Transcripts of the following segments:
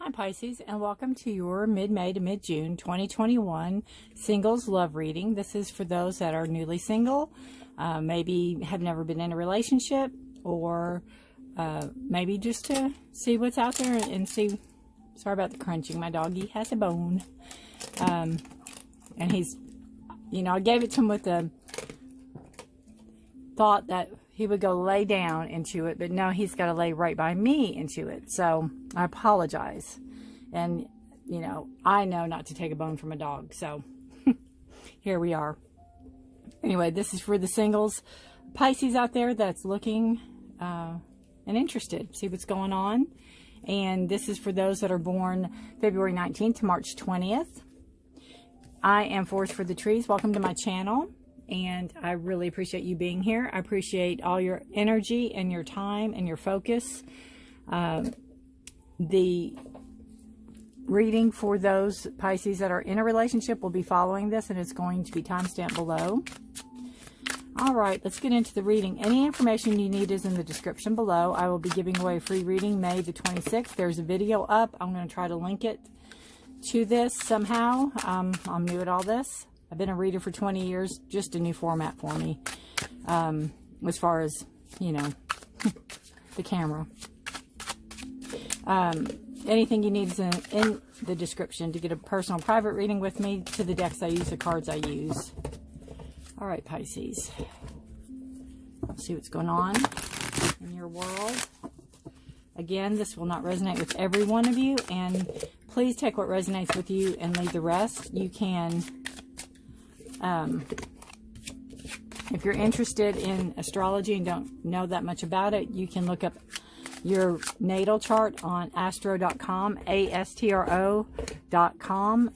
Hi Pisces, and welcome to your mid-May to mid-June 2021 singles love reading. This is for those that are newly single, maybe have never been in a relationship, or maybe just to see what's out there and see. Sorry about the crunching. My doggy has a bone. And he's, I gave it to him with the thought that he would go lay down and chew it, but no, he's got to lay right by me and chew it. So I apologize. And, I know not to take a bone from a dog. So here we are. Anyway, this is for the singles Pisces out there that's looking and interested. See what's going on. And this is for those that are born February 19th to March 20th. I am Forest for the Trees. Welcome to my channel. And I really appreciate you being here. I appreciate all your energy and your time and your focus. The reading for those Pisces that are in a relationship will be following this, and it's going to be timestamped below. All right, let's get into the reading. Any information you need is in the description below. I will be giving away a free reading May the 26th. There's a video up. I'm going to try to link it to this somehow. I'm new at all this. I've been a reader for 20 years, just a new format for me, as far as, the camera. Anything you need is in the description to get a personal private reading with me, to the decks I use, the cards I use. All right, Pisces. Let's see what's going on in your world. Again, this will not resonate with every one of you, and please take what resonates with you and leave the rest. You can... if you're interested in astrology and don't know that much about it, you can look up your natal chart on astro.com, astro.com,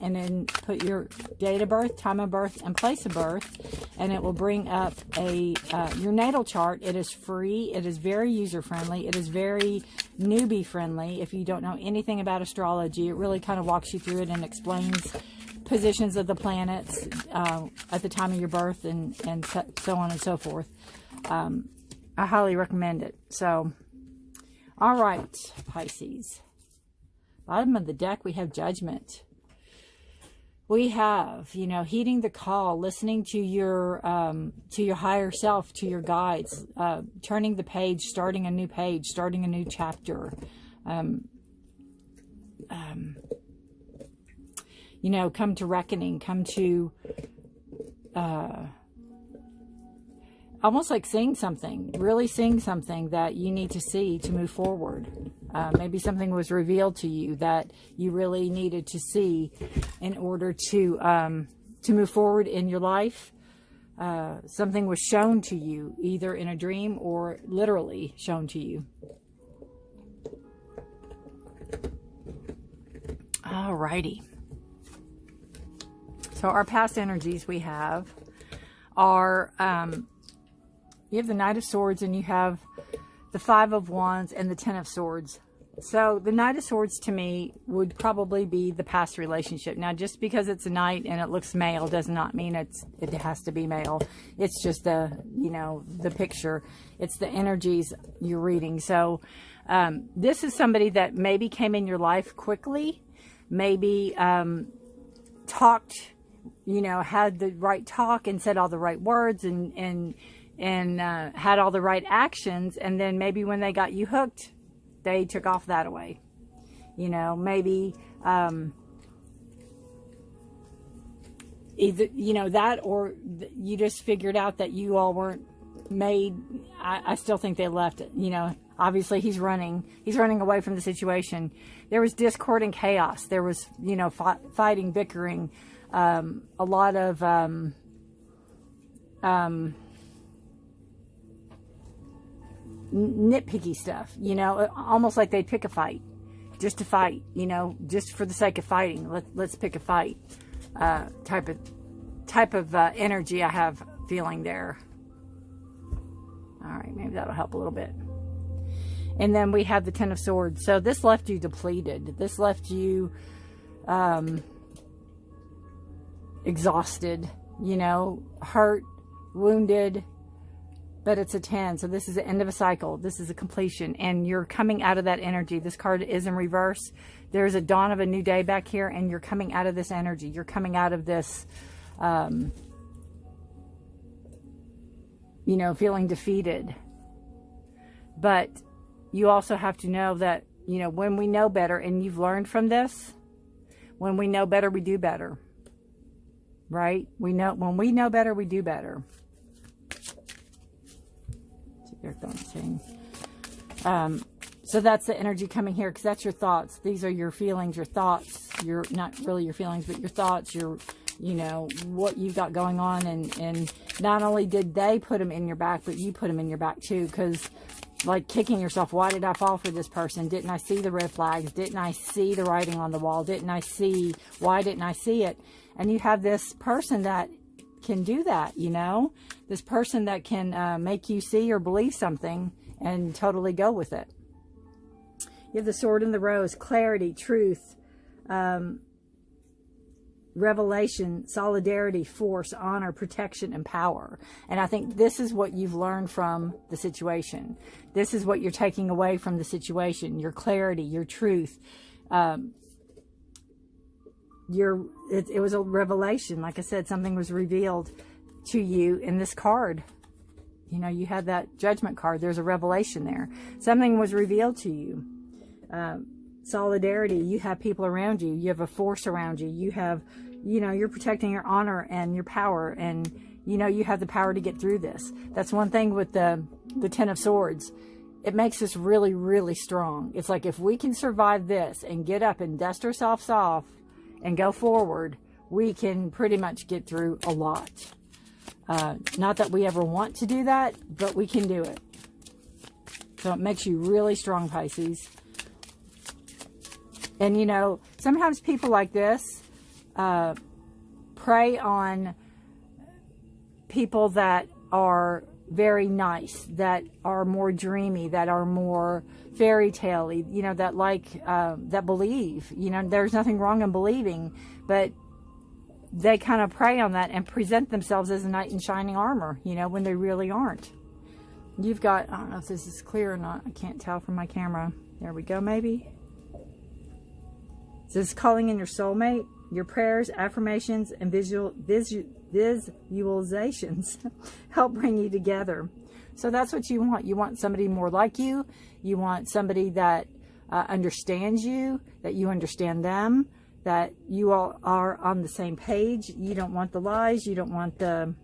and then put your date of birth, time of birth, and place of birth, and it will bring up your natal chart. It is free. It is very user-friendly. It is very newbie-friendly. If you don't know anything about astrology, it really kind of walks you through it and explains positions of the planets at the time of your birth and so on and so forth. I highly recommend it. So, all right, Pisces. Bottom of the deck, we have Judgment. We have, heeding the call, listening to your higher self, to your guides, turning the page, starting a new page, starting a new chapter. Come to reckoning, come to, almost like seeing something, really seeing something that you need to see to move forward. Maybe something was revealed to you that you really needed to see in order to move forward in your life. Something was shown to you, either in a dream or literally shown to you. Alrighty. So our past energies we have are, you have the Knight of Swords, and you have the Five of Wands and the Ten of Swords. So the Knight of Swords to me would probably be the past relationship. Now, just because it's a knight and it looks male does not mean it has to be male. It's just the picture. It's the energies you're reading. So this is somebody that maybe came in your life quickly, maybe talked, had the right talk and said all the right words and had all the right actions, and then maybe when they got you hooked, they took off that away. Maybe either that, or you just figured out that you all weren't made. I still think they left it. Obviously he's running away from the situation. There was discord and chaos. There was fighting, bickering, a lot of nitpicky stuff, almost like they'd pick a fight just to fight, just for the sake of fighting. Let's pick a fight, type of energy I have feeling there. All right, maybe that'll help a little bit. And then we have the Ten of Swords. So this left you depleted. This left you exhausted, hurt, wounded, but it's a 10. So this is the end of a cycle. This is a completion, and you're coming out of that energy. This card is in reverse. There's a dawn of a new day back here, and you're coming out of this energy. You're coming out of this, you know, feeling defeated. But you also have to know that, you know, when we know better, and you've learned from this, when we know better, we do better. Right? We know, when we know better, we do better. So that's the energy coming here, because that's your thoughts. These are your feelings, your thoughts. Your, not really your feelings, but your thoughts, your, you know, what you've got going on. And not only did they put them in your back, but you put them in your back too, because like kicking yourself, why did I fall for this person? Didn't I see the red flags? Didn't I see the writing on the wall? Didn't I see, why didn't I see it? And you have this person that can do that, you know, this person that can make you see or believe something and totally go with it. You have the sword and the rose, clarity, truth, revelation, solidarity, force, honor, protection, and power. And I think this is what you've learned from the situation. This is what you're taking away from the situation, your clarity, your truth. It was a revelation. Like I said, something was revealed to you in this card. You know, you had that judgment card. There's a revelation there. Something was revealed to you. Solidarity. You have people around you. You have a force around you. You have, you know, you're protecting your honor and your power. And, you know, you have the power to get through this. That's one thing with the Ten of Swords. It makes us really, really strong. It's like if we can survive this and get up and dust ourselves off and go forward, we can pretty much get through a lot. Not that we ever want to do that, but we can do it. So it makes you really strong, Pisces. And, you know, sometimes people like this prey on people that are very nice, that are more dreamy, that are more fairy tale-y, you know, that like, that believe. You know, there's nothing wrong in believing, but they kind of prey on that and present themselves as a knight in shining armor, you know, when they really aren't. You've got, I don't know if this is clear or not. I can't tell from my camera. There we go, maybe. This is calling in your soulmate. Your prayers, affirmations, and visualizations help bring you together. So that's what you want. You want somebody more like you. You want somebody that understands you, that you understand them, that you all are on the same page. You don't want the lies. You don't want the...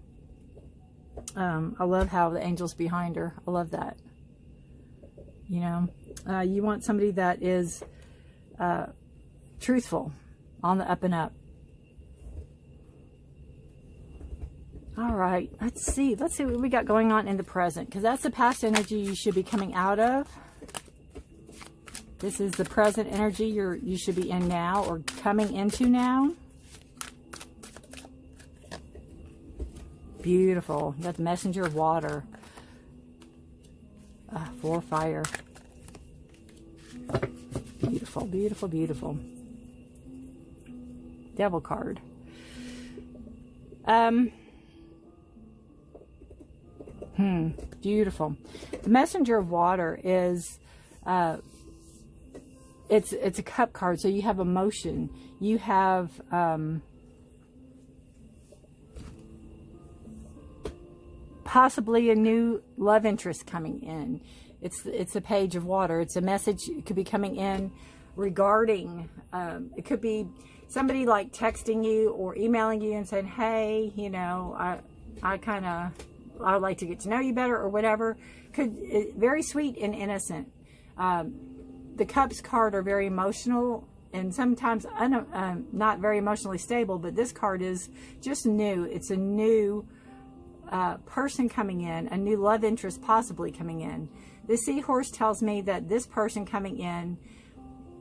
I love how the angel's behind her. I love that. You know, you want somebody that is truthful, on the up and up. All right, let's see what we got going on in the present, because that's the past energy you should be coming out of. This is the present energy you should be in now, or coming into now. Beautiful. You got the messenger of water. For fire. Beautiful, beautiful, beautiful. Devil card. Beautiful. The messenger of water is it's a cup card, so you have emotion. You have possibly a new love interest coming in. It's a page of water. It's a message. It could be coming in regarding, it could be somebody like texting you or emailing you and saying, hey, you know, I would like to get to know you better, or whatever. Very sweet and innocent. The Cups card are very emotional, and sometimes not very emotionally stable, but this card is just new. It's a new person coming in, a new love interest possibly coming in. The seahorse tells me that this person coming in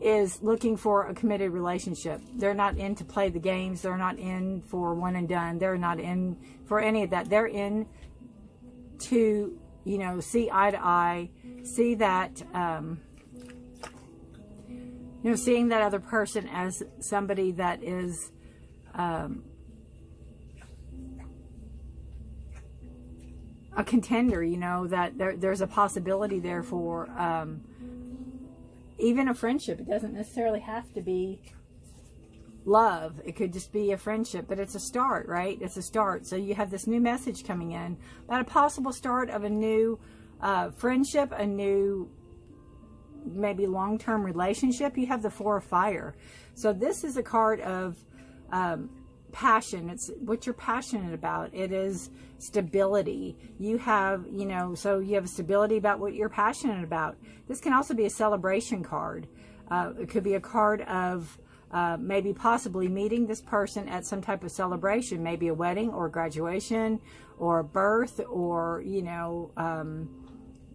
is looking for a committed relationship. They're not in to play the games. They're not in for one and done. They're not in for any of that. They're in to, you know, see eye to eye, see that, you know, seeing that other person as somebody that is, a contender, you know, that there's a possibility there for even a friendship. It doesn't necessarily have to be love. It could just be a friendship, but it's a start, right? It's a start. So you have this new message coming in about a possible start of a new friendship, a new maybe long-term relationship. You have the Four of Fire. So this is a card of passion. It's what you're passionate about. It is stability. You have, you know, so you have a stability about what you're passionate about. This can also be a celebration card. It could be a card of maybe possibly meeting this person at some type of celebration, maybe a wedding or graduation or a birth or, you know,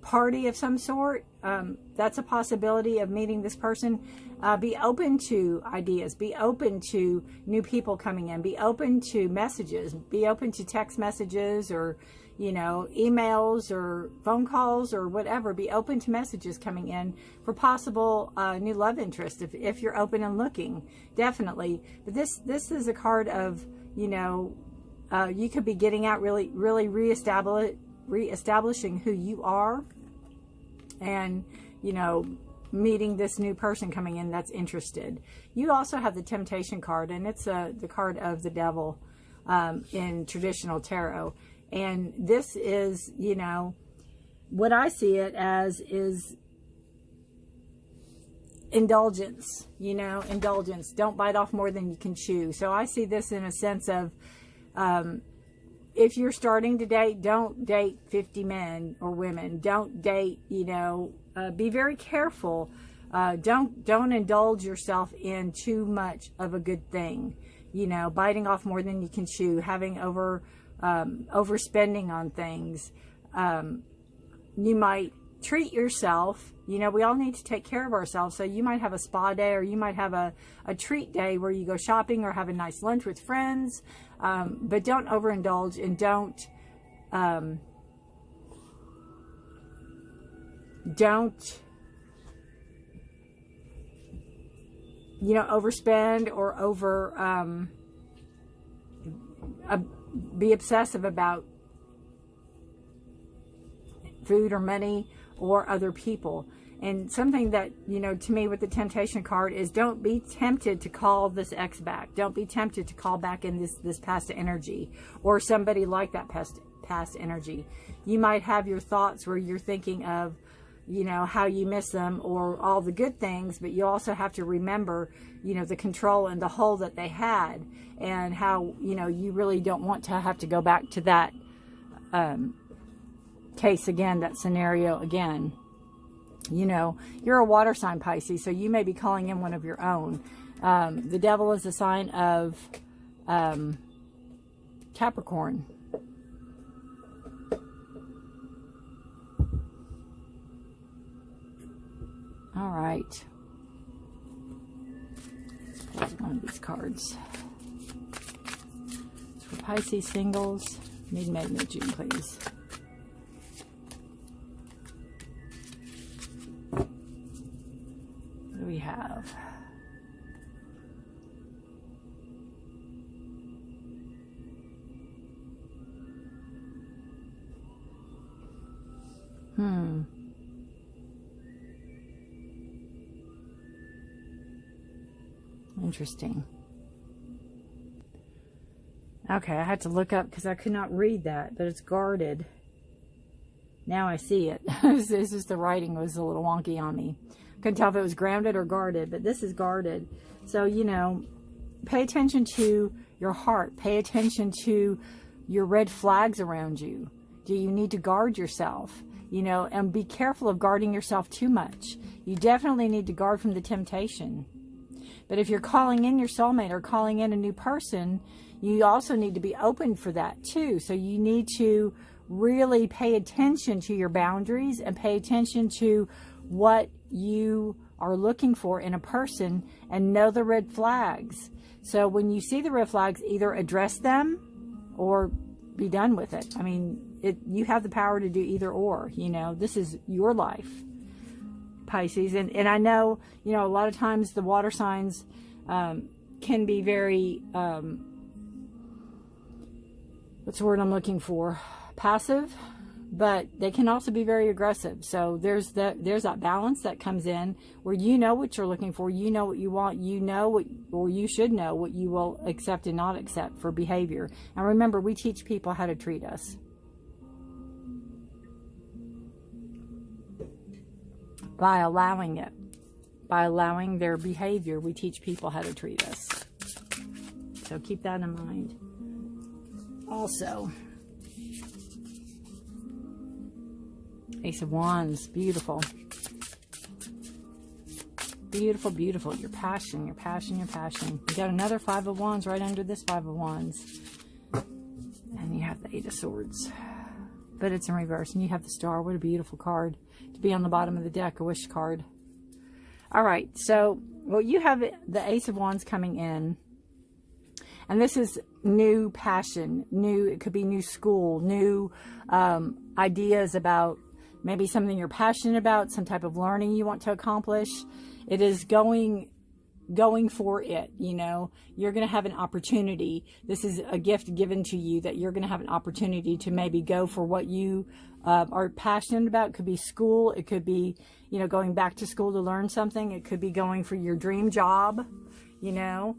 party of some sort. That's a possibility of meeting this person. Be open to ideas. Be open to new people coming in. Be open to messages. Be open to text messages or, you know, emails or phone calls or whatever. Be open to messages coming in for possible new love interest if you're open and looking. Definitely. But this is a card of, you know, you could be getting out, really reestablishing who you are, and, you know, meeting this new person coming in that's interested. You also have the Temptation card, and it's the card of the devil in traditional tarot. And this is, you know, what I see it as is indulgence, you know, indulgence. Don't bite off more than you can chew. So I see this in a sense of, if you're starting to date, don't date 50 men or women. Don't date, you know, be very careful. Don't indulge yourself in too much of a good thing. You know, biting off more than you can chew, having overspending on things. You might treat yourself. You know, we all need to take care of ourselves. So you might have a spa day, or you might have a treat day where you go shopping or have a nice lunch with friends. But don't overindulge, and don't you know, overspend or be obsessive about food or money or other people. And something that, you know, to me with the Temptation card is, don't be tempted to call this ex back. Don't be tempted to call back in this past energy, or somebody like that past energy. You might have your thoughts where you're thinking of, you know, how you miss them or all the good things, but you also have to remember, you know, the control and the hold that they had, and how, you know, you really don't want to have to go back to that case again, that scenario again. You know, you're a water sign, Pisces, so you may be calling in one of your own. The devil is a sign of Capricorn. All right. One of these cards. For Pisces singles, May, June, please. What do we have? Interesting. Okay, I had to look up because I could not read that, but it's guarded. Now I see it. It's just the writing was a little wonky on me. Couldn't tell if it was grounded or guarded, but this is guarded. So, you know, pay attention to your heart. Pay attention to your red flags around you. Do you need to guard yourself? You know, and be careful of guarding yourself too much. You definitely need to guard from the temptation. But if you're calling in your soulmate or calling in a new person, you also need to be open for that too. So you need to really pay attention to your boundaries and pay attention to what you are looking for in a person, and know the red flags. So when you see the red flags, either address them or be done with it. I mean, you have the power to do either or. You know, this is your life, Pisces. And I know, you know, a lot of times the water signs can be very, what's the word I'm looking for? Passive. but they can also be very aggressive. So there's that balance that comes in where you know what you're looking for, you know what you want, you know what, or you should know what you will accept and not accept for behavior. And remember, we teach people how to treat us. By allowing it. By allowing their behavior, we teach people how to treat us. So keep that in mind. Also, Ace of Wands, beautiful. Beautiful, beautiful. Your passion, your passion, your passion. You got another Five of Wands right under this Five of Wands. And you have the Eight of Swords. But it's in reverse. And you have the Star. What a beautiful card to be on the bottom of the deck, a wish card. All right, so, well, you have the Ace of Wands coming in. And this is new passion, new, it could be new school, new ideas about maybe something you're passionate about, some type of learning you want to accomplish. It is going for it, you know. You're going to have an opportunity. This is a gift given to you that you're going to have an opportunity to maybe go for what you are passionate about. It could be school. It could be, you know, going back to school to learn something. It could be going for your dream job, you know.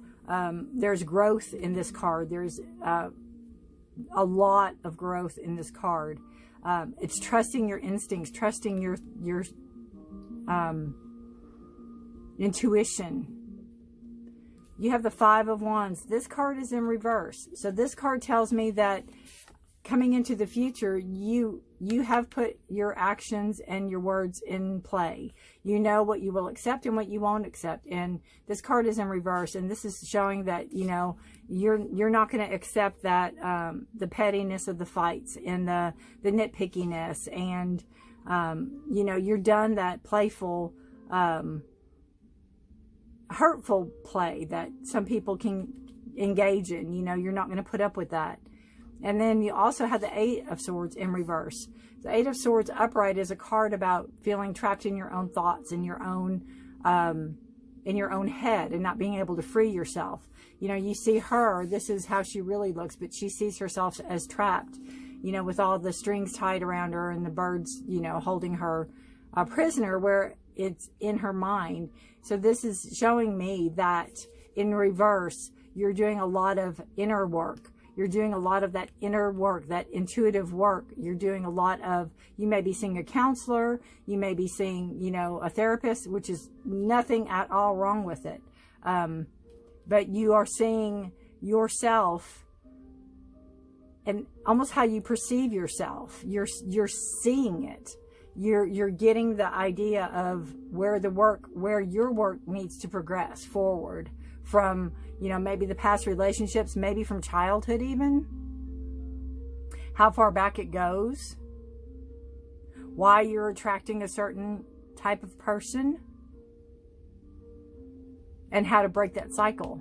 There's growth in this card. There's a lot of growth in this card. It's trusting your instincts, trusting your intuition. You have the Five of Wands. This card is in reverse. So this card tells me that coming into the future, you have put your actions and your words in play. You know what you will accept and what you won't accept. And this card is in reverse. And this is showing that, you know, you're not going to accept that the pettiness of the fights and the nitpickiness. And, you know, you're done that playful, hurtful play that some people can engage in. You know, you're not going to put up with that. And then you also have the Eight of Swords in reverse. The Eight of Swords upright is a card about feeling trapped in your own thoughts, in your own head, and not being able to free yourself. You know, you see her, this is how she really looks, but she sees herself as trapped, you know, with all the strings tied around her and the birds, you know, holding her a prisoner, where it's in her mind. So this is showing me that in reverse, you're doing a lot of inner work. You're doing a lot of that inner work, that intuitive work. You're doing a lot of, you may be seeing a counselor, you may be seeing, you know, a therapist, which is nothing at all wrong with it. But you are seeing yourself and almost how you perceive yourself. You're seeing it. You're getting the idea of where your work needs to progress forward from, you know, maybe the past relationships, maybe from childhood even, how far back it goes, why you're attracting a certain type of person, and how to break that cycle.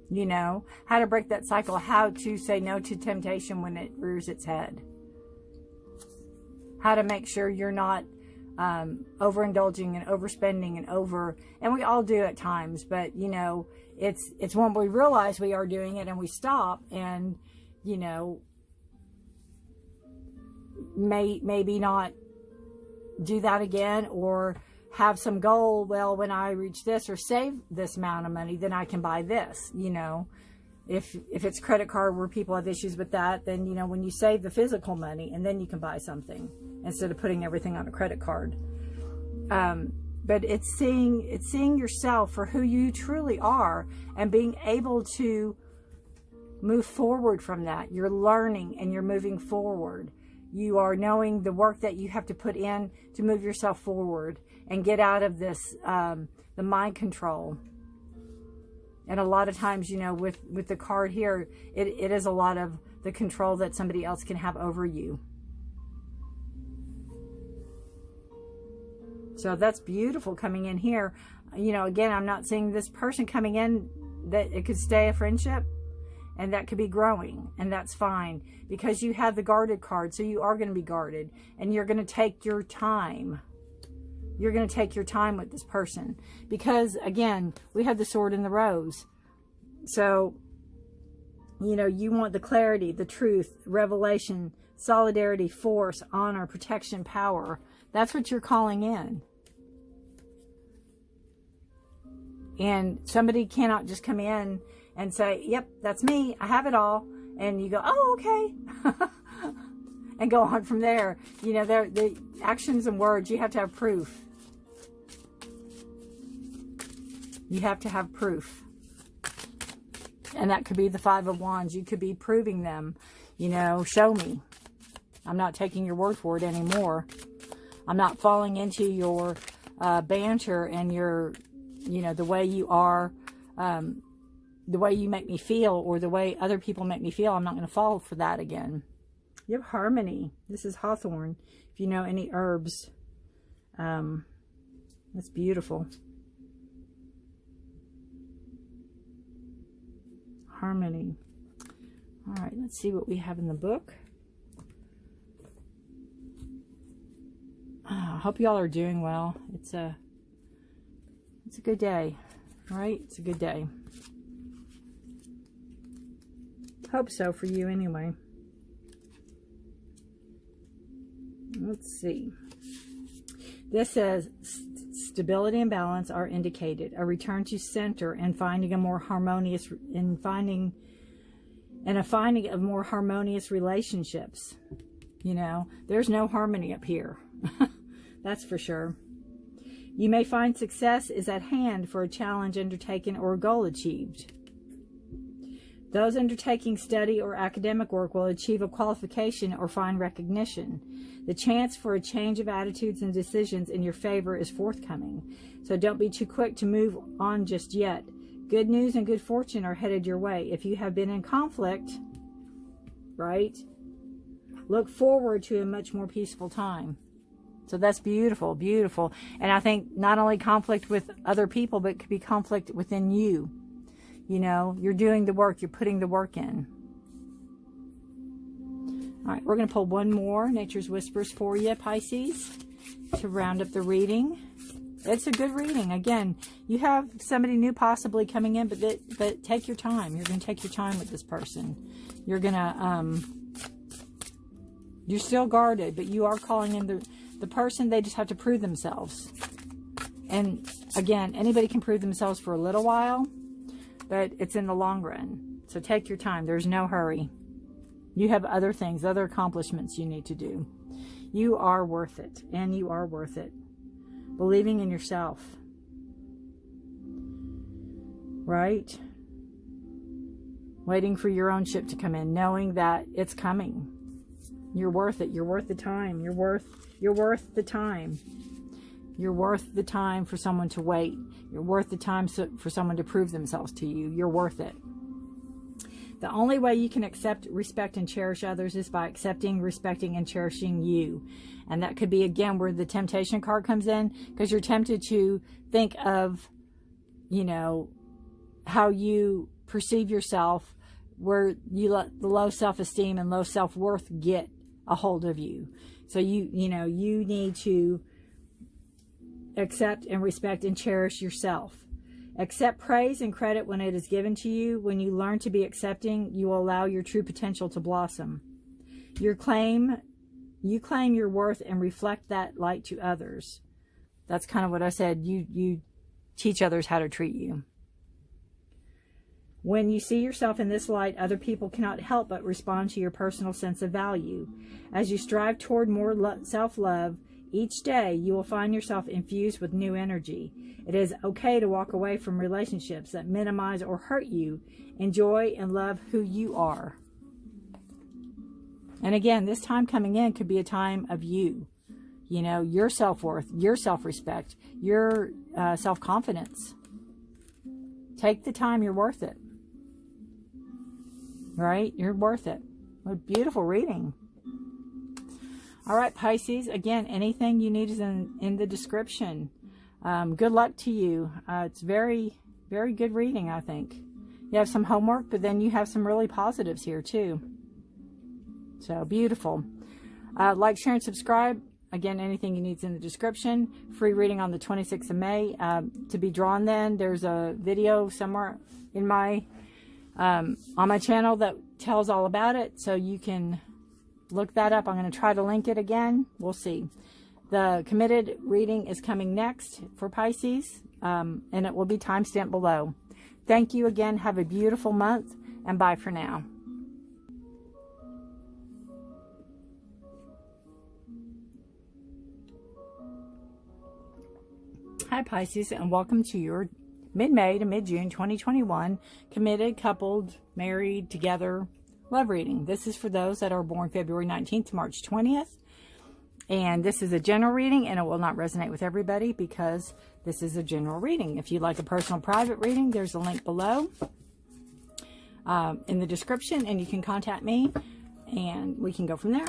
You know, how to break that cycle, how to say no to temptation when it rears its head. How to make sure you're not overindulging and overspending and we all do at times, but you know, it's when we realize we are doing it and we stop and, you know, maybe not do that again, or have some goal. Well, when I reach this or save this amount of money, then I can buy this, you know. If it's credit card where people have issues with that, then, you know, when you save the physical money and then you can buy something instead of putting everything on a credit card. But it's seeing yourself for who you truly are and being able to move forward from that. You're learning and you're moving forward. You are knowing the work that you have to put in to move yourself forward and get out of this, the mind control. And a lot of times, you know, with the card here, it is a lot of the control that somebody else can have over you. So that's beautiful coming in here. You know, again, I'm not seeing this person coming in that it could stay a friendship, and that could be growing, and that's fine because you have the guarded card. So you are going to be guarded, and you're going to take your time. You're going to take your time with this person because, again, we have the Sword and the Rose. So You know, you want the clarity, the truth, revelation, solidarity, force, honor, protection, power. That's what you're calling in. And somebody cannot just come in and say, yep, that's me, I have it all. And you go, oh, okay. And go on from there. You know, the actions and words, you have to have proof. You have to have proof. And that could be the Five of Wands. You could be proving them. You know, show me. I'm not taking your word for it anymore. I'm not falling into your banter and your, you know, the way you are, the way you make me feel, or the way other people make me feel. I'm not going to fall for that again. You have harmony. This is hawthorn. If you know any herbs, that's beautiful. Harmony. All right, let's see what we have in the book. I hope y'all are doing well. It's a good day, right? It's a good day. Hope so for you anyway. Let's see. This says stability and balance are indicated. A return to center and finding a more harmonious finding of more harmonious relationships. You know, there's no harmony up here. That's for sure. You may find success is at hand for a challenge undertaken or a goal achieved. Those undertaking study or academic work will achieve a qualification or find recognition. The chance for a change of attitudes and decisions in your favor is forthcoming. So don't be too quick to move on just yet. Good news and good fortune are headed your way. If you have been in conflict, right, look forward to a much more peaceful time. So that's beautiful, beautiful. And I think not only conflict with other people, but it could be conflict within you. You know, you're doing the work, you're putting the work in. All right, we're going to pull one more Nature's Whispers for you, Pisces, to round up the reading. It's a good reading. Again, you have somebody new possibly coming in, but take your time. You're going to take your time with this person. You're going to, you're still guarded, but you are calling in the person. They just have to prove themselves. And again, anybody can prove themselves for a little while, but it's in the long run. So take your time. There's no hurry. You have other things, other accomplishments you need to do. You are worth it, and you are worth it. Believing in yourself. Right? Waiting for your own ship to come in, knowing that it's coming. You're worth it. You're worth the time. You're worth the time. You're worth the time for someone to wait. You're worth the time for someone to prove themselves to you. You're worth it. The only way you can accept, respect, and cherish others is by accepting, respecting, and cherishing you. And that could be, again, where the temptation card comes in, because you're tempted to think of, you know, how you perceive yourself, where you let the low self-esteem and low self-worth get a hold of you. So you know, you need to accept and respect and cherish yourself. Accept praise and credit when it is given to you. When you learn to be accepting, you will allow your true potential to blossom. You claim your worth and reflect that light to others. That's kind of what I said. You teach others how to treat you. When you see yourself in this light, other people cannot help but respond to your personal sense of value. As you strive toward more self-love, each day you will find yourself infused with new energy. It is okay to walk away from relationships that minimize or hurt you. Enjoy and love who you are. And again, this time coming in could be a time of you. You know, your self-worth, your self-respect, your self-confidence. Take the time. You're worth it. Right? You're worth it. What a beautiful reading. All right, Pisces. Again, anything you need is in the description. Good luck to you. It's very, very good reading, I think. You have some homework, but then you have some really positives here, too. So, beautiful. Like, share, and subscribe. Again, anything you need is in the description. Free reading on the 26th of May. To be drawn then, there's a video somewhere in my on my channel that tells all about it, so you can look that up. I'm going to try to link it again. We'll see. The committed reading is coming next for Pisces, and it will be timestamped below. Thank you again. Have a beautiful month, and bye for now. Hi Pisces, and welcome to your mid-May to mid-June 2021 committed, coupled, married, together love reading. This is for those that are born February 19th to March 20th. And this is a general reading, and it will not resonate with everybody because this is a general reading. If you'd like a personal private reading, there's a link below in the description, and you can contact me and we can go from there.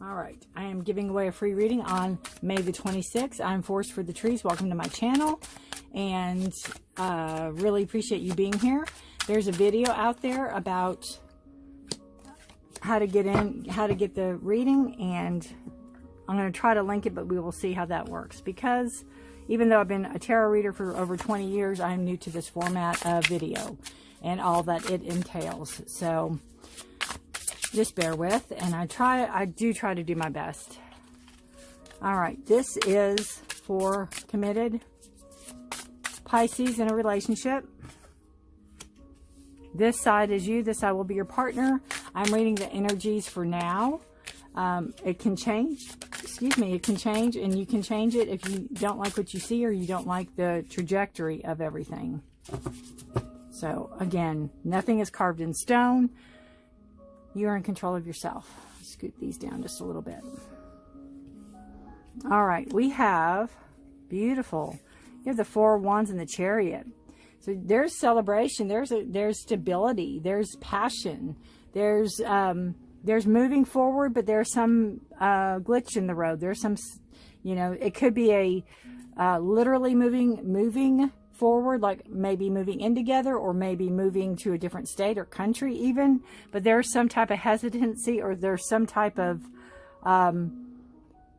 All right, I am giving away a free reading on May the 26th. I'm Forest for the Trees. Welcome to my channel, and really appreciate you being here. There's a video out there about how to get the reading, and I'm going to try to link it, but we will see how that works, because even though I've been a tarot reader for over 20 years, I'm new to this format of video and all that it entails. So just bear with, and I do try to do my best. All right, this is for committed Pisces in a relationship. This side is you. This side will be your partner. I'm reading the energies for now. It can change. Excuse me. It can change, and you can change it if you don't like what you see or you don't like the trajectory of everything. So, again, nothing is carved in stone. You're in control of yourself. Scoot these down just a little bit. All right. We have, beautiful, you have the Four of Wands and the Chariot. So there's celebration, there's stability, there's passion, there's moving forward, but there's some glitch in the road. There's some, you know, it could be a literally moving forward, like maybe moving in together, or maybe moving to a different state or country even. But there's some type of hesitancy, or there's some type of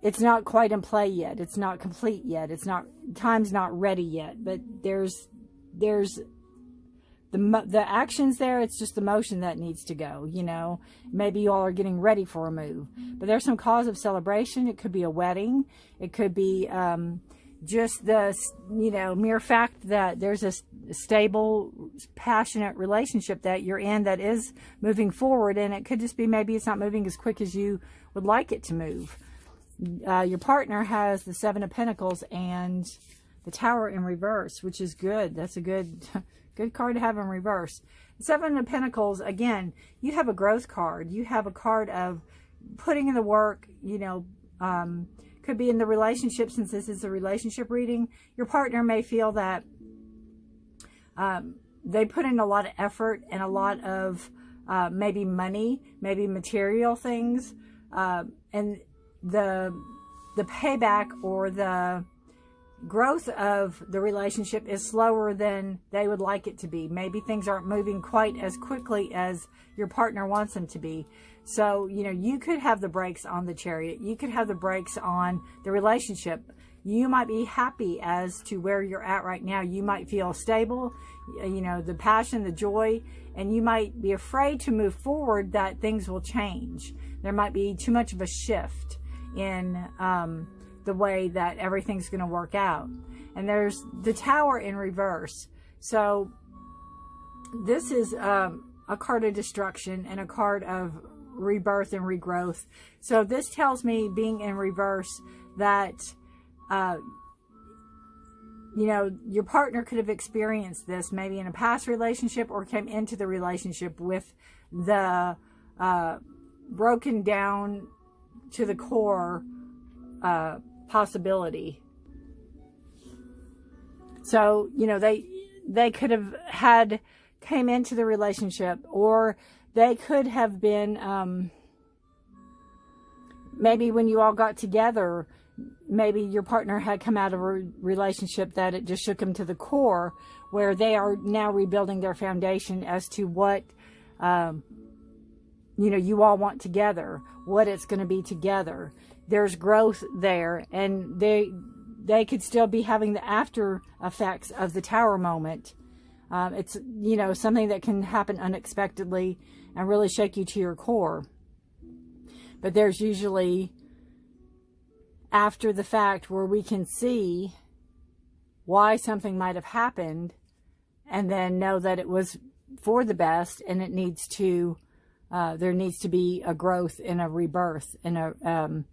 it's not quite in play yet. It's not complete yet. It's not, time's not ready yet. But there's the actions there. It's just the motion that needs to go, you know. Maybe you all are getting ready for a move, but there's some cause of celebration. It could be a wedding. It could be just the, you know, mere fact that there's a stable, passionate relationship that you're in that is moving forward. And it could just be, maybe it's not moving as quick as you would like it to move. Your partner has the Seven of Pentacles and the Tower in reverse, which is good. That's a good card to have in reverse. The Seven of Pentacles, again, you have a growth card. You have a card of putting in the work, you know, could be in the relationship, since this is a relationship reading. Your partner may feel that they put in a lot of effort and a lot of maybe money, maybe material things, and the payback or the growth of the relationship is slower than they would like it to be. Maybe things aren't moving quite as quickly as your partner wants them to be. So, you know, you could have the brakes on the Chariot. You could have the brakes on the relationship. You might be happy as to where you're at right now. You might feel stable, you know, the passion, the joy, and you might be afraid to move forward that things will change. There might be too much of a shift in the way that everything's going to work out. And there's the Tower in reverse. So this is a card of destruction and a card of rebirth and regrowth. So this tells me, being in reverse, that you know, your partner could have experienced this maybe in a past relationship, or came into the relationship with the broken down to the core possibility. So, you know, they could have came into the relationship, or they could have been maybe when you all got together, maybe your partner had come out of a relationship that it just shook them to the core, where they are now rebuilding their foundation as to what you know, you all want together, what it's going to be together. There's growth there, and they could still be having the after effects of the Tower moment It's, you know, something that can happen unexpectedly and really shake you to your core. But there's usually after the fact where we can see why something might have happened and then know that it was for the best, and it needs to, there needs to be a growth and a rebirth and a,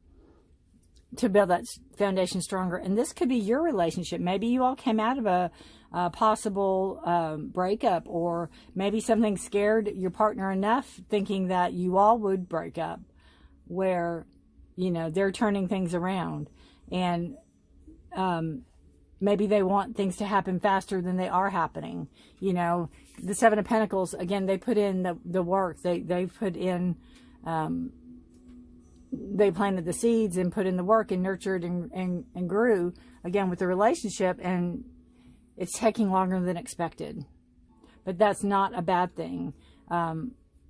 to build that foundation stronger. And this could be your relationship. Maybe you all came out of a possible breakup, or maybe something scared your partner enough thinking that you all would break up, where, you know, they're turning things around, and maybe they want things to happen faster than they are happening. You know, the Seven of Pentacles, again, they put in the work. They put in, they planted the seeds and put in the work and nurtured and grew, again, with the relationship, and it's taking longer than expected. But that's not a bad thing.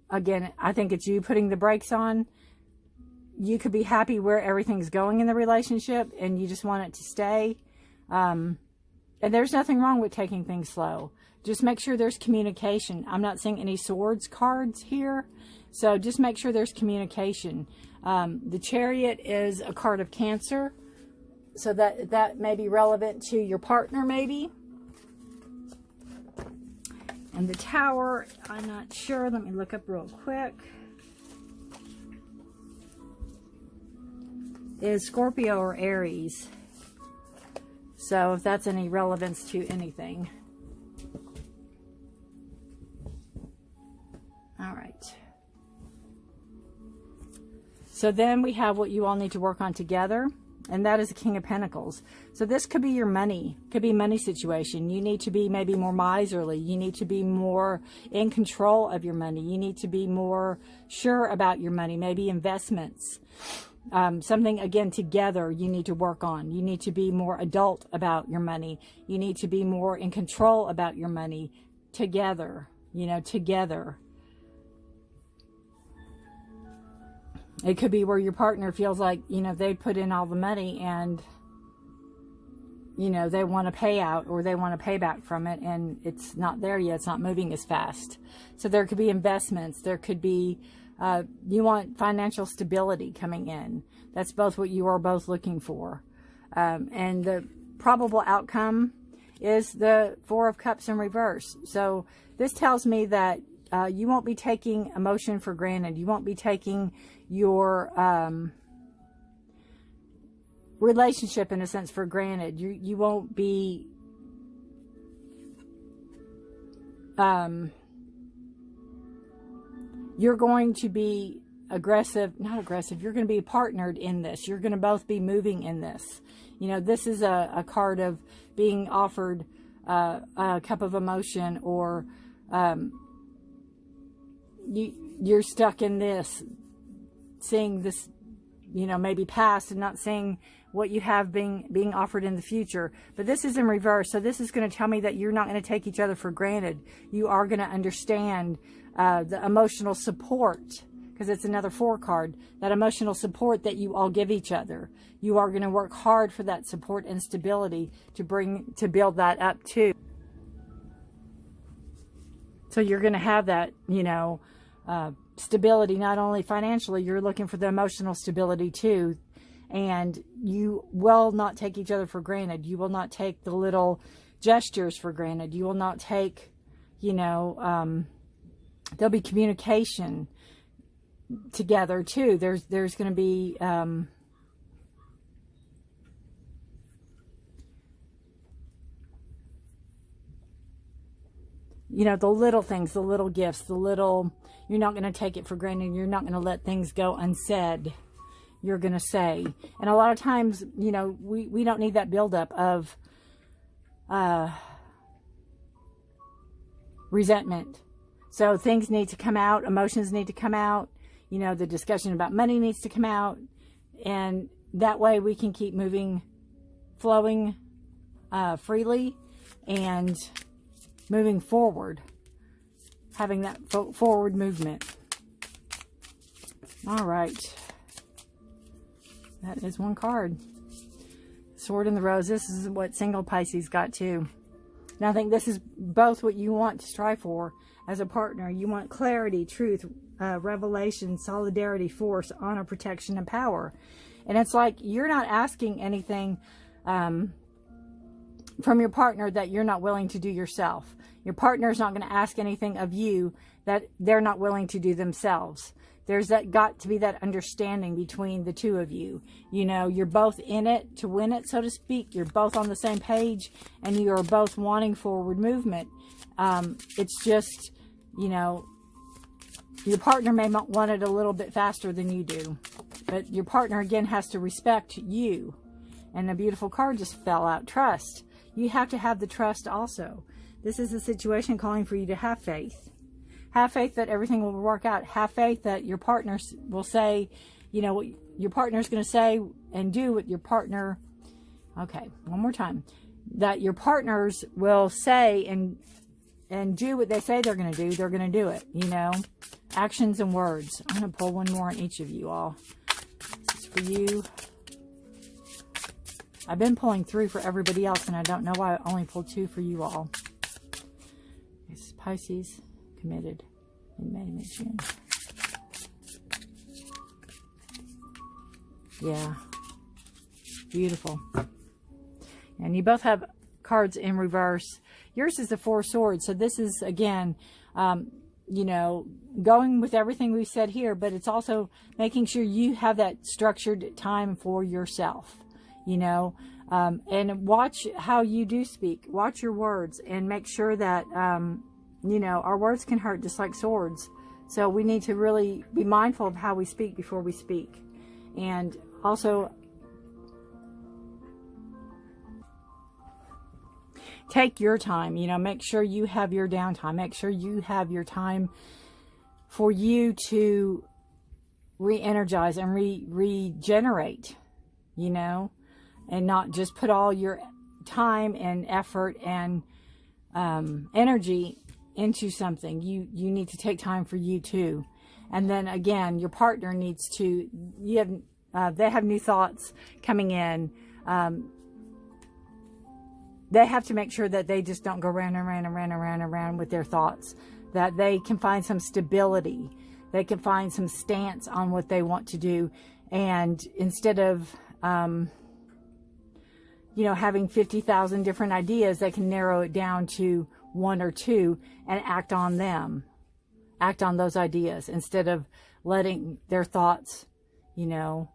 Again, I think it's you putting the brakes on. You could be happy where everything's going in the relationship and you just want it to stay. And there's nothing wrong with taking things slow. Just make sure there's communication. I'm not seeing any swords cards here, so just make sure there's communication. The Chariot is a card of Cancer, so that may be relevant to your partner, maybe. And the Tower, I'm not sure. Let me look up real quick. Is Scorpio or Aries. So if that's any relevance to anything. All right. So then we have what you all need to work on together, and that is the King of Pentacles. So this could be your money, could be money situation. You need to be maybe more miserly. You need to be more in control of your money. You need to be more sure about your money, maybe investments. Something, again, together you need to work on. You need to be more adult about your money. You need to be more in control about your money together, you know, together. It could be where your partner feels like, you know, they put in all the money and, you know, they want a payout or they want a payback from it, and it's not there yet. It's not moving as fast. So there could be investments. There could be, you want financial stability coming in. That's both what you are both looking for. And the probable outcome is the Four of Cups in reverse. So this tells me that you won't be taking emotion for granted. You won't be taking your relationship, in a sense, for granted. You won't be you're going to be not aggressive, you're going to be partnered in this. You're going to both be moving in this. You know, this is a card of being offered a cup of emotion, or you're stuck in this, seeing this, you know, maybe past and not seeing what you have being offered in the future. But this is in reverse, so this is going to tell me that you're not going to take each other for granted. You are going to understand the emotional support, because it's another 4 card, that emotional support that you all give each other. You are going to work hard for that support and stability to build that up too. So you're going to have that, you know, stability, not only financially, you're looking for the emotional stability too. And you will not take each other for granted. You will not take the little gestures for granted. You will not take, you know, there'll be communication together too. There's going to be, you know, the little things, the little gifts, you're not going to take it for granted. You're not going to let things go unsaid. You're going to say. And a lot of times, you know, we don't need that buildup of resentment. So things need to come out. Emotions need to come out. You know, the discussion about money needs to come out. And that way we can keep moving, flowing freely and moving forward. Having that forward movement. All right. That is one card. Sword in the Rose. This is what single Pisces got too. Now I think this is both what you want to strive for as a partner. You want clarity, truth, revelation, solidarity, force, honor, protection, and power. And it's like you're not asking anything from your partner that you're not willing to do yourself. Your partner is not going to ask anything of you that they're not willing to do themselves. There's got to be that understanding between the two of you. You know, you're both in it to win it, so to speak. You're both on the same page, and you are both wanting forward movement. It's just, you know, your partner may want it a little bit faster than you do. But your partner, again, has to respect you. And a beautiful card just fell out, trust. You have to have the trust also. This is a situation calling for you to have faith. Have faith that everything will work out. Have faith that your partner will say, you know, what your partner's going to say and do what your partner, okay, one more time. That your partners will say and do what they say they're going to do. They're going to do it, you know. Actions and words. I'm going to pull one more on each of you all. This is for you. I've been pulling 3 for everybody else, and I don't know why I only pulled 2 for you all. This is Pisces, committed in May and June. Yeah. Beautiful. And you both have cards in reverse. Yours is the 4 of Swords. So this is, again, you know, going with everything we've said here, but it's also making sure you have that structured time for yourself. You know, and watch how you do speak. Watch your words and make sure that, you know, our words can hurt just like swords. So we need to really be mindful of how we speak before we speak. And also take your time, you know, make sure you have your downtime. Make sure you have your time for you to re-energize and regenerate, you know. And not just put all your time and effort and energy into something. You need to take time for you too. And then again, your partner needs to, they have new thoughts coming in. They have to make sure that they just don't go round and round and round and round and round with their thoughts. That they can find some stability. They can find some stance on what they want to do. And instead of, you know, having 50,000 different ideas, they can narrow it down to 1 or 2 and act on them. Act on those ideas instead of letting their thoughts, you know,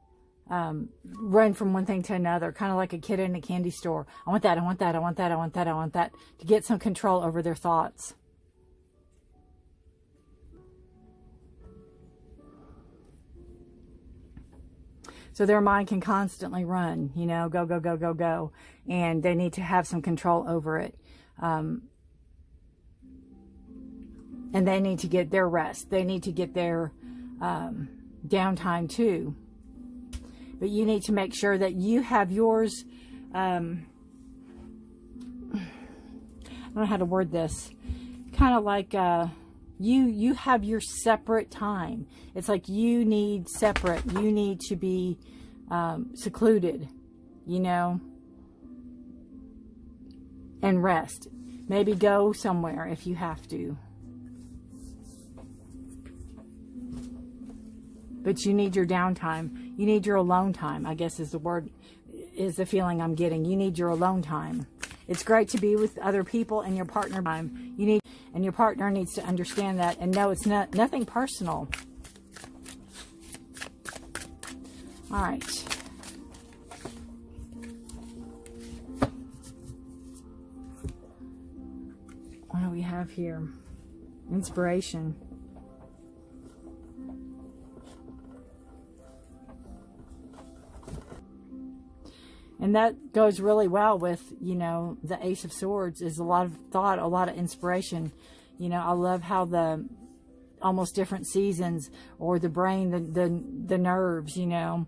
run from one thing to another. Kind of like a kid in a candy store. I want that, I want that, I want that, I want that, I want that. To get some control over their thoughts. So their mind can constantly run, you know, go, go, go, go, go. And they need to have some control over it. And they need to get their rest. They need to get their downtime too. But you need to make sure that you have yours. I don't know how to word this. Kind of like you have your separate time. It's like you need separate. You need to be secluded, you know, and rest. Maybe go somewhere if you have to. But you need your downtime. You need your alone time, I guess is the word, is the feeling I'm getting. You need your alone time. It's great to be with other people and your partner time. You need, and your partner needs to understand that and know it's nothing personal. All right. What do we have here? Inspiration. And that goes really well with, you know, the Ace of Swords is a lot of thought, a lot of inspiration. You know, I love how the almost different seasons, or the brain, the nerves, you know.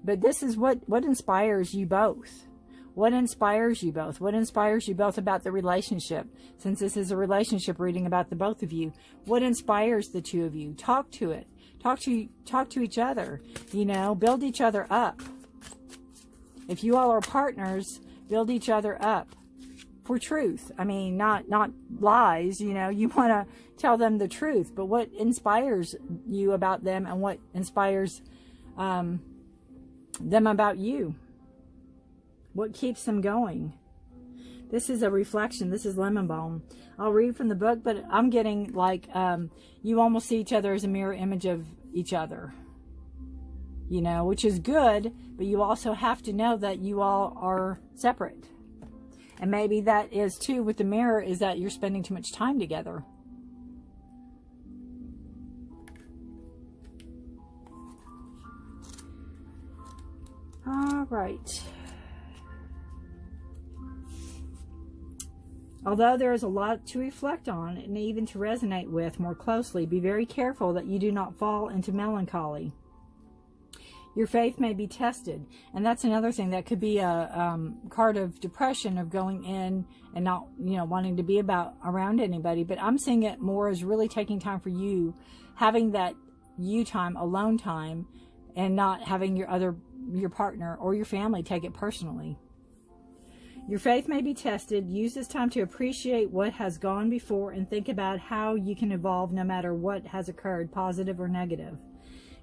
But this is what inspires you both. What inspires you both? What inspires you both about the relationship? Since this is a relationship reading about the both of you, what inspires the two of you? Talk to it. Talk to each other. You know, build each other up. If you all are partners, build each other up for truth. I mean, not lies, you know. You want to tell them the truth, but what inspires you about them and what inspires them about you? What keeps them going? This is a reflection. This is lemon balm. I'll read from the book, but I'm getting like you almost see each other as a mirror image of each other. You know, which is good, but you also have to know that you all are separate. And maybe that is too with the mirror, is that you're spending too much time together. All right. Although there is a lot to reflect on and even to resonate with more closely, be very careful that you do not fall into melancholy. Your faith may be tested, and that's another thing. That could be a card of depression, of going in and not, you know, wanting to be around anybody. But I'm seeing it more as really taking time for you, having that you time, alone time, and not having your partner or your family take it personally. Your faith may be tested. Use this time to appreciate what has gone before and think about how you can evolve no matter what has occurred, positive or negative.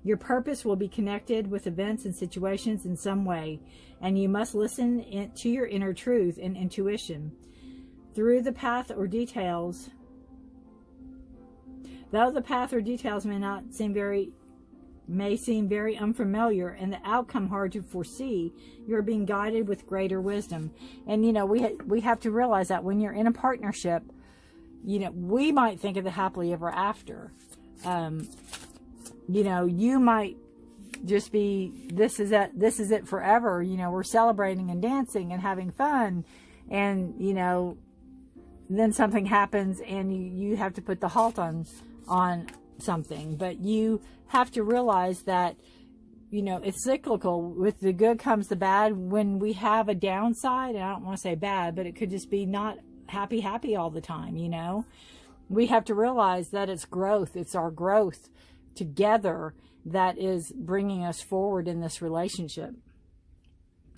Your purpose will be connected with events and situations in some way, and you must listen to your inner truth and intuition. Though the path or details may seem very unfamiliar and the outcome hard to foresee, you're being guided with greater wisdom. And you know, we have to realize that when you're in a partnership, you know, we might think of the happily ever after. You know, you might just be, this is it forever. You know, we're celebrating and dancing and having fun, and you know, then something happens and you have to put the halt on something. But you have to realize that, you know, it's cyclical. With the good comes the bad. When we have a downside, and I don't want to say bad, but it could just be not happy all the time, you know. We have to realize that it's growth. It's our growth together that is bringing us forward in this relationship.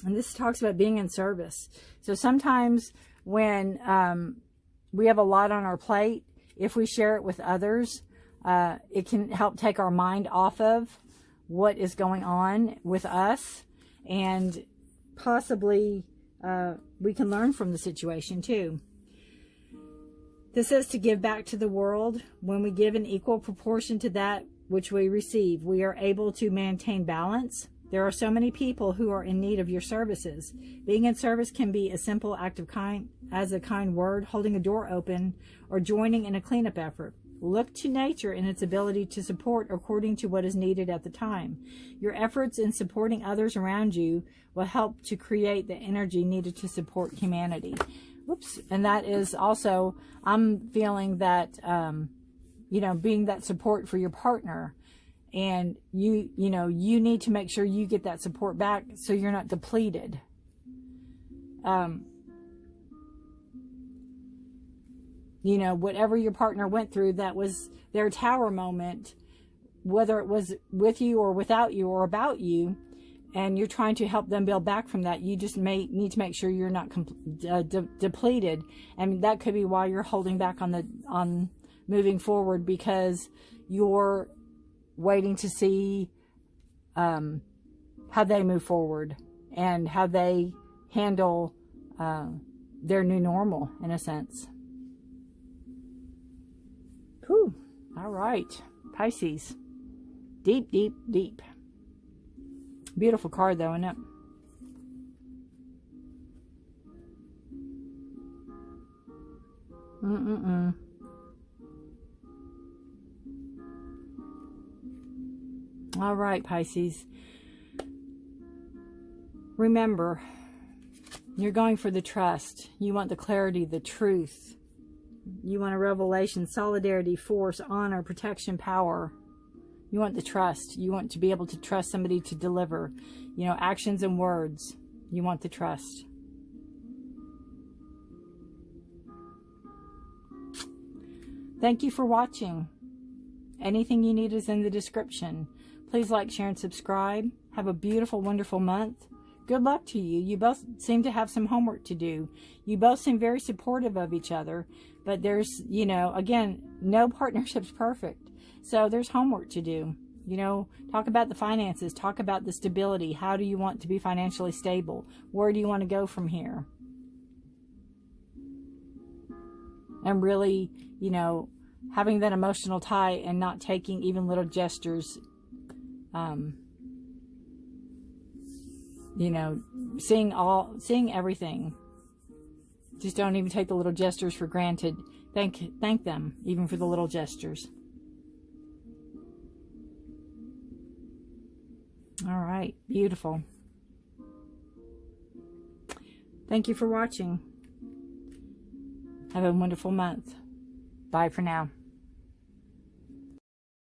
And this talks about being in service. So sometimes when we have a lot on our plate, if we share it with others, it can help take our mind off of what is going on with us, and possibly we can learn from the situation too. This says to give back to the world. When we give an equal proportion to that which we receive, we are able to maintain balance. There are so many people who are in need of your services. Being in service can be a simple act of as a kind word, holding a door open, or joining in a cleanup effort. Look to nature and its ability to support according to what is needed at the time. Your efforts in supporting others around you will help to create the energy needed to support humanity. Whoops. And that is also, I'm feeling that, you know, being that support for your partner, and you know, you need to make sure you get that support back so you're not depleted. You know, whatever your partner went through, that was their tower moment, whether it was with you or without you or about you, and you're trying to help them build back from that, you just need to make sure you're not depleted. And that could be why you're holding back on moving forward, because you're waiting to see how they move forward and how they handle their new normal, in a sense. Whew. All right, Pisces. Deep, deep, deep. Beautiful card, though, isn't it? All right, Pisces. Remember, you're going for the trust. You want the clarity, the truth. You want a revelation, solidarity, force, honor, protection, power. You want the trust. You want to be able to trust somebody to deliver, you know, actions and words. You want the trust. Thank you for watching. Anything you need is in the description. Please like, share, and subscribe. Have a beautiful, wonderful month. good luck to you. You both seem to have some homework to do. You both seem very supportive of each other, but there's, you know, again, no partnership's perfect. So there's homework to do. You know, talk about the finances, talk about the stability. How do you want to be financially stable? Where do you want to go from here? And really, you know, having that emotional tie and not taking even little gestures, you know, seeing everything. Just don't even take the little gestures for granted. Thank them, even for the little gestures. All right, beautiful. Thank you for watching. Have a wonderful month. Bye for now.